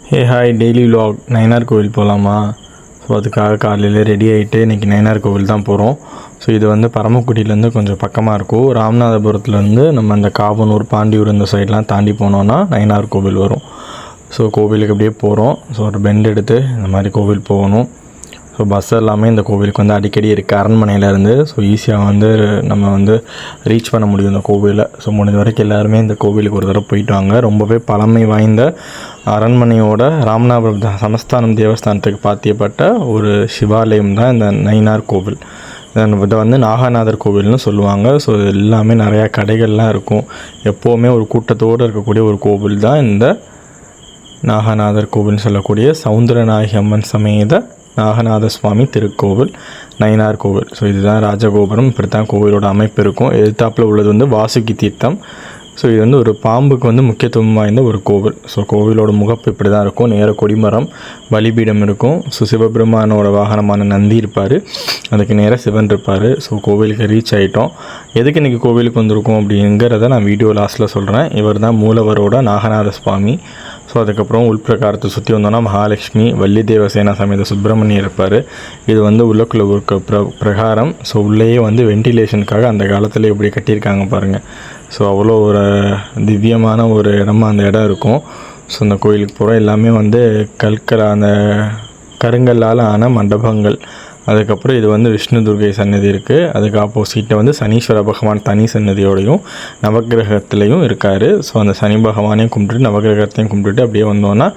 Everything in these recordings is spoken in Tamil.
ஹாய் டெய்லி விலாக் நயினார் கோவில் போகலாமா? ஸோ அதுக்காக காலையில் ரெடி ஆகிட்டு இன்றைக்கி நயினார் கோவில் தான் போகிறோம். ஸோ இது வந்து பரமக்குடியிலேருந்து கொஞ்சம் பக்கமாக இருக்கும். ராமநாதபுரத்துலேருந்து நம்ம அந்த காவனூர் பாண்டியூர் இந்த சைட்லாம் தாண்டி போனோன்னா நயினார் கோவில் வரும். ஸோ கோவிலுக்கு அப்படியே போகிறோம். ஸோ ஒரு பெண்ட் எடுத்து இந்த மாதிரி கோவில் போகணும். ஸோ பஸ் எல்லாமே இந்த கோவிலுக்கு வந்து அடிக்கடி இருக்குது அரண்மனையிலேருந்து. ஸோ ஈஸியாக வந்து நம்ம வந்து ரீச் பண்ண முடியும் இந்த கோவிலை. ஸோ முடிஞ்ச வரைக்கும் எல்லாருமே இந்த கோவிலுக்கு ஒரு தடவை போயிட்டு வாங்க. ரொம்பவே பழமை வாய்ந்த அரண்மனையோட ராமநாதபுரம் சமஸ்தானம் தேவஸ்தானத்துக்கு பாத்தியப்பட்ட ஒரு சிவாலயம் தான் இந்த நயினார் கோவில். இதை வந்து நாகநாதர் கோவில்னு சொல்லுவாங்க. ஸோ எல்லாமே நிறையா கடைகள்லாம் இருக்கும். எப்போவுமே ஒரு கூட்டத்தோடு இருக்கக்கூடிய ஒரு கோவில் தான் இந்த நாகநாதர் கோவில்னு சொல்லக்கூடிய சவுந்தரநாயகி அம்மன் சமேத நாகநாத சுவாமி திருக்கோவில் நயினார் கோவில். ஸோ இதுதான் ராஜகோபுரம். இப்படி தான் கோவிலோட அமைப்பு இருக்கும். எதிர்த்தாப்பில் உள்ளது வந்து வாசுகி தீர்த்தம். ஸோ இது வந்து ஒரு பாம்புக்கு வந்து முக்கியத்துவம் வாய்ந்த ஒரு கோவில். ஸோ கோவிலோட முகப்பு இப்படி தான் இருக்கும். நேர கொடிமரம், பலிபீடம் இருக்கும். ஸோ சிவபெருமானோட வாகனமான நந்தி இருப்பார், அதுக்கு நேராக சிவன் இருப்பார். ஸோ கோவிலுக்கு ரீச் ஆகிட்டோம். எதுக்கு இன்றைக்கி கோவிலுக்கு வந்திருக்கோம் அப்படிங்கிறத நான் வீடியோ லாஸ்ட்டில் சொல்கிறேன். இவர் தான் மூலவரோட நாகநாத சுவாமி. ஸோ அதுக்கப்புறம் உள்பிரகாரத்தை சுற்றி வந்தோன்னா மகாலட்சுமி, வள்ளி தேவசேனா சமேத சுப்பிரமணியர் இருப்பார். இது வந்து உள்ளக்குள்ள ஒரு பிரகாரம். ஸோ உள்ளேயே வந்து வென்டிலேஷனுக்காக அந்த காலத்தில் எப்படி கட்டியிருக்காங்க பாருங்கள். ஸோ அவ்வளோ ஒரு திவ்யமான ஒரு இடமா அந்த இடம் இருக்கும். ஸோ அந்த கோயிலுக்கு போகிறோம். எல்லாமே வந்து அந்த கருங்கல்லால் ஆன மண்டபங்கள். அதுக்கப்புறம் இது வந்து விஷ்ணு துர்கை சன்னதி இருக்குது. அதுக்கு ஆப்போசிட்டில் வந்து சனீஸ்வர பகவான் தனி சன்னதியோடையும் நவகிரகத்துலேயும் இருக்கார். ஸோ அந்த சனி பகவானையும் கும்பிட்டுட்டு நவகிரகத்தையும் கும்பிட்டுட்டு அப்படியே வந்தோன்னா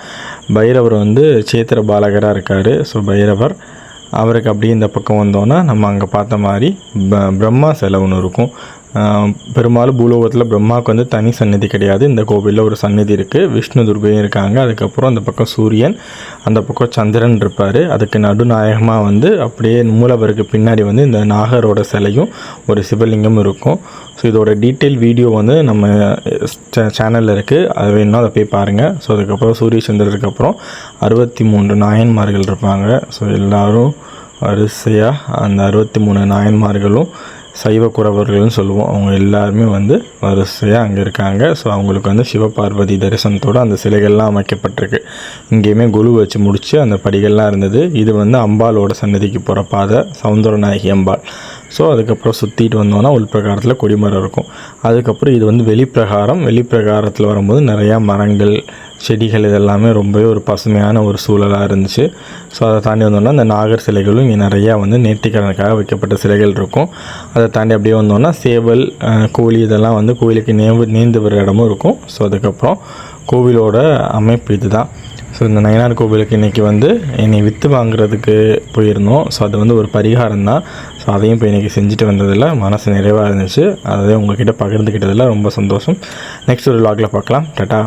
பைரவர் வந்து சேத்திர பாலகராக இருக்கார். ஸோ பைரவர் அவருக்கு அப்படியே இந்த பக்கம் வந்தோன்னா நம்ம அங்கே பார்த்த மாதிரி பிரம்மா சிலை ஒன்று இருக்கும். பெரும்பாலும் பூலோகத்தில் பிரம்மாவுக்கு வந்து தனி சன்னதி கிடையாது. இந்த கோவிலில் ஒரு சன்னதி இருக்குது. விஷ்ணு துர்கையும் இருக்காங்க. அதுக்கப்புறம் அந்த பக்கம் சூரியன், அந்த பக்கம் சந்திரன் இருப்பார். அதுக்கு நடுநாயகமாக வந்து அப்படியே மூலவருக்கு பின்னாடி வந்து இந்த நாகரோட சிலையும் ஒரு சிவலிங்கம் இருக்கும். ஸோ இதோட டீட்டெயில் வீடியோ வந்து நம்ம சேனலில் இருக்குது. அது வேணும்னா அதை போய் பாருங்கள். ஸோ அதுக்கப்புறம் சூரிய சந்திரருக்கு அப்புறம் 63 நாயன்மார்கள் இருப்பாங்க. ஸோ எல்லோரும் வரிசையாக அந்த 63 நாயன்மார்களும் சைவ குறவர்கள்னு சொல்லுவோம். அவங்க எல்லாருமே வந்து வரிசையாக அங்கே இருக்காங்க. ஸோ அவங்களுக்கு வந்து சிவபார்வதி தரிசனத்தோடு அந்த சிலைகள்லாம் அமைக்கப்பட்டிருக்கு. இங்கேயுமே குழு வச்சு முடித்து அந்த படிகள்லாம் இருந்தது. இது வந்து அம்பாலோட சன்னதிக்கு போகிற பாதை, சவுந்தரநாயகி அம்பாள். ஸோ அதுக்கப்புறம் சுற்றிட்டு வந்தோன்னா உள்பிரகாரத்தில் கொடிமரம் இருக்கும். அதுக்கப்புறம் இது வந்து வெளிப்பிரகாரத்தில் வரும்போது நிறையா மரங்கள், செடிகள் இதெல்லாமே ரொம்பவே ஒரு பசுமையான ஒரு சூழலாக இருந்துச்சு. ஸோ அதை தாண்டி வந்தோன்னா அந்த நாகர் சிலைகளும் இங்கே நிறையா வந்து நேர்த்திக்கடனுக்காக வைக்கப்பட்ட சிலைகள் இருக்கும். அதை தாண்டி அப்படியே வந்தோன்னா சேவல், கோழி இதெல்லாம் வந்து கோவிலுக்கு நேர்ந்து வர இடமும் இருக்கும். ஸோ அதுக்கப்புறம் கோவிலோட அமைப்பு இது தான். ஸோ இந்த நயினார் கோவிலுக்கு இன்றைக்கி வந்து என்னை விற்று வாங்குறதுக்கு போயிருந்தோம். ஸோ அது வந்து ஒரு பரிகாரம் தான். ஸோ அதையும் இப்போ இன்றைக்கி செஞ்சுட்டு வந்ததில் மனசு நிறைவாக இருந்துச்சு. அதை உங்கள்கிட்ட பகிர்ந்துக்கிட்டதில் ரொம்ப சந்தோஷம். நெக்ஸ்ட் ஒரு விலாகில் பார்க்கலாம். டாட்டா.